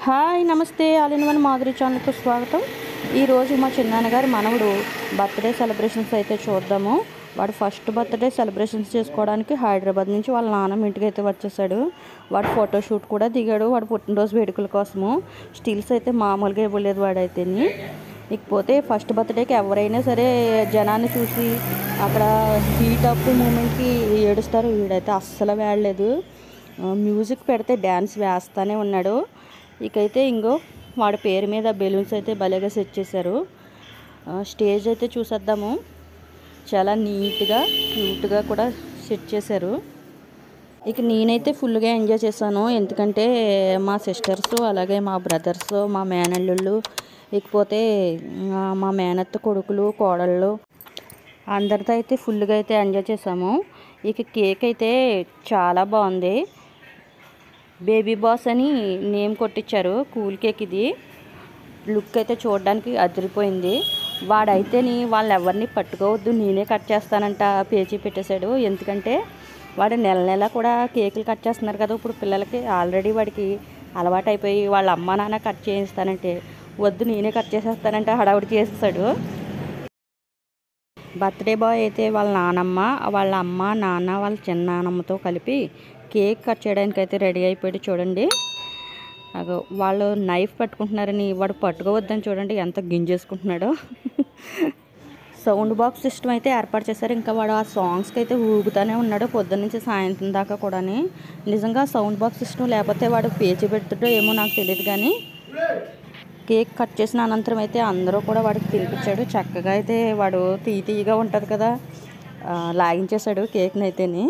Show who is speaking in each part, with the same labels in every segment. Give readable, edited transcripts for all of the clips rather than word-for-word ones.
Speaker 1: Hi నమస్తే all in one Madhuri ఛానల్కు స్వాగతం. ఈరోజు మా చిన్నాన్నగారి మనవడు బర్త్డే సెలబ్రేషన్స్ అయితే చూద్దాము. వాడు ఫస్ట్ బర్త్డే సెలబ్రేషన్స్ చేసుకోవడానికి హైదరాబాద్ నుంచి వాళ్ళ నాన్నమ్మ ఇంటికి అయితే వచ్చేసాడు. వాడు ఫోటోషూట్ కూడా దిగాడు వాడు పుట్టినరోజు వేడుకల కోసము. స్టిల్స్ అయితే మామూలుగా ఇవ్వలేదు వాడైతేని. ఇకపోతే ఫస్ట్ బర్త్డేకి ఎవరైనా సరే జనాన్ని చూసి అక్కడ హీట్ అప్ మూమెంట్కి ఏడుస్తారు. వీడైతే అస్సలు వేయలేదు. మ్యూజిక్ పెడితే డ్యాన్స్ వేస్తూనే ఉన్నాడు. ఇకైతే ఇంకో వాడి పేరు మీద బెలూన్స్ అయితే భలేగా సెట్ చేశారు. స్టేజ్ అయితే చూసేద్దాము. చాలా నీట్గా క్యూట్గా కూడా సెట్ చేశారు. ఇక నేనైతే ఫుల్గా ఎంజాయ్ చేశాను. ఎందుకంటే మా సిస్టర్స్ అలాగే మా బ్రదర్స్ మా మేనల్లుళ్ళు ఇకపోతే మా మేనత్త కొడుకులు కోడళ్ళు అందరితో అయితే ఫుల్గా అయితే ఎంజాయ్ చేసాము. ఇక కేక్ అయితే చాలా బాగుంది. బేబీ బాస్ అని నేమ్ కొట్టించారు. కూల్ కేక్ ఇది. లుక్ అయితే చూడడానికి అదిరిపోయింది. వాడైతేని వాళ్ళు ఎవరిని పట్టుకోవద్దు నేనే కట్ చేస్తానంట పేచీ పెట్టేశాడు. ఎందుకంటే వాడు నెల నెల కూడా కేకులు కట్ చేస్తున్నారు కదా ఇప్పుడు పిల్లలకి. ఆల్రెడీ వాడికి అలవాటు అయిపోయి వాళ్ళ అమ్మ నాన్న కట్ చేయిస్తానంటే వద్దు నేనే కట్ చేసేస్తానంటే హడావుడి చేసేసాడు. బర్త్డే బాయ్ అయితే వాళ్ళ నానమ్మ వాళ్ళ అమ్మ నాన్న వాళ్ళ చిన్న నాన్నమ్మతో కలిపి కేక్ కట్ చేయడానికి అయితే రెడీ అయిపోయాడు. చూడండి వాళ్ళు నైఫ్ పట్టుకుంటున్నారని వాడు పట్టుకోవద్దని చూడండి ఎంత గింజేసుకుంటున్నాడో. సౌండ్ బాక్స్ సిస్టమ్ అయితే ఏర్పాటు చేశారు. ఇంకా వాడు ఆ సాంగ్స్కి అయితే ఊగుతూనే ఉన్నాడు పొద్దున్న నుంచి సాయంత్రం దాకా కూడా. నిజంగా సౌండ్ బాక్స్ సిస్టమ్ లేకపోతే వాడు పేచి పెడుతుండో ఏమో నాకు తెలియదు. కానీ కేక్ కట్ చేసిన అనంతరం అయితే అందరూ కూడా వాడికి తినిపించాడు. చక్కగా అయితే వాడు తీయగా ఉంటుంది కదా లాగించేశాడు కేక్ని అయితేని.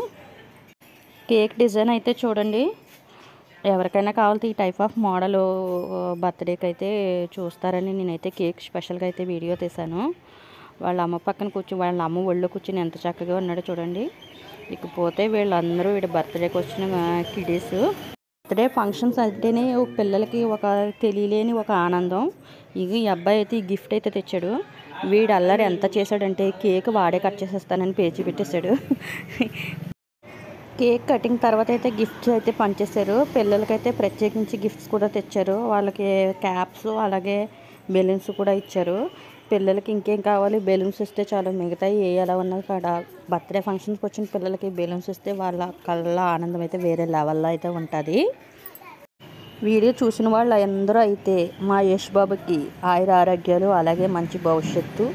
Speaker 1: కేక్ డిజైన్ అయితే చూడండి. ఎవరికైనా కావాలంటే ఈ టైప్ ఆఫ్ మోడల్ బర్త్డేకి అయితే చూస్తారని నేనైతే కేక్ స్పెషల్గా అయితే వీడియో తీశాను. వాళ్ళ అమ్మ పక్కన కూర్చుని వాళ్ళ అమ్మ ఒళ్ళో కూర్చుని ఎంత చక్కగా ఉన్నాడో చూడండి. ఇకపోతే వీళ్ళందరూ వీడి బర్త్డేకి వచ్చిన కిడీస్. బర్త్డే ఫంక్షన్స్ అంటేనే పిల్లలకి ఒక తెలియలేని ఒక ఆనందం. ఈ అబ్బాయి అయితే ఈ గిఫ్ట్ అయితే తెచ్చాడు. వీడు అల్లరి ఎంత చేశాడంటే కేక్ వాడే కట్ చేసేస్తానని పేచి పెట్టేశాడు. కేక్ కటింగ్ తర్వాత అయితే గిఫ్ట్స్ అయితే పనిచేశారు. పిల్లలకైతే ప్రత్యేకించి గిఫ్ట్స్ కూడా తెచ్చారు. వాళ్ళకి క్యాప్స్ అలాగే బెలూన్స్ కూడా ఇచ్చారు. పిల్లలకి ఇంకేం కావాలి బెలూన్స్ ఇస్తే చాలు. మిగతా ఎలా ఉన్నది కాడ బర్త్డే ఫంక్షన్స్కి వచ్చిన పిల్లలకి బెలూన్స్ ఇస్తే వాళ్ళ కళ్ళ ఆనందం అయితే వేరే లెవెల్లో అయితే ఉంటుంది. వీడియో చూసిన వాళ్ళు అందరూ అయితే మా యష్ బాబుకి ఆయుర ఆరోగ్యాలు అలాగే మంచి భవిష్యత్తు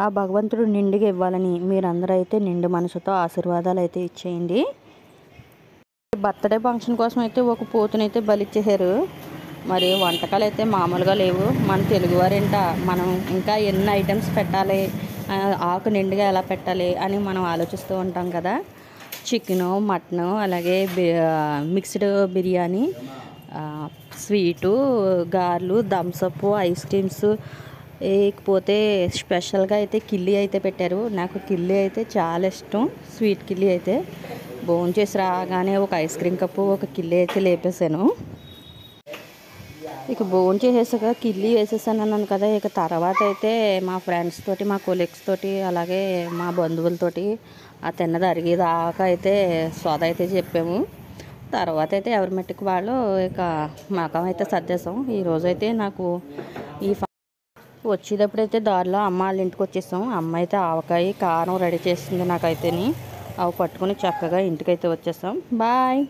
Speaker 1: ఆ భగవంతుడు నిండుగా ఇవ్వాలని మీరందరూ అయితే నిండు మనసుతో ఆశీర్వాదాలు అయితే ఇచ్చేయండి. బర్త్డే ఫంక్షన్ కోసం అయితే ఒక పోతునైతే బలిచ్చేసారు. మరి వంటకాలు అయితే మామూలుగా లేవు. మన తెలుగువారేంట మనం ఇంకా ఎన్ని ఐటమ్స్ పెట్టాలి ఆకు నిండుగా ఎలా పెట్టాలి అని మనం ఆలోచిస్తూ ఉంటాం కదా. చికెను మటను అలాగే మిక్స్డ్ బిర్యానీ స్వీటు గారెలు థమ్సప్ ఐస్ క్రీమ్స్ ఇకపోతే స్పెషల్గా అయితే కిల్లీ అయితే పెట్టారు. నాకు కిల్లీ అయితే చాలా ఇష్టం. స్వీట్ కిల్లీ అయితే భోజనం చేసి రాగానే ఒక ఐస్ క్రీమ్ కప్పు ఒక కిల్లీ అయితే లేపేసాను. ఇక భోజనం చేసేసాక కిల్లీ వేసేసాను అన్నాను కదా. ఇక తర్వాత అయితే మా ఫ్రెండ్స్ తోటి మా కొలీగ్స్ తోటి అలాగే మా బంధువులతోటి ఆ తిన్నది అరిగేదాకా అయితే సోద అయితే చెప్పాము. తర్వాత అయితే ఎవరి మట్టుకు వాళ్ళు ఇక మకం అయితే సర్దేశాం. ఈరోజైతే నాకు ఈ వచ్చేటప్పుడైతే దారిలో అమ్మ వాళ్ళ ఇంటికి వచ్చేసాం. అమ్మ అయితే ఆవకాయ కారం రెడీ చేస్తుంది నాకైతేని. అవి పట్టుకుని చక్కగా ఇంటికైతే వచ్చేసాం. బాయ్.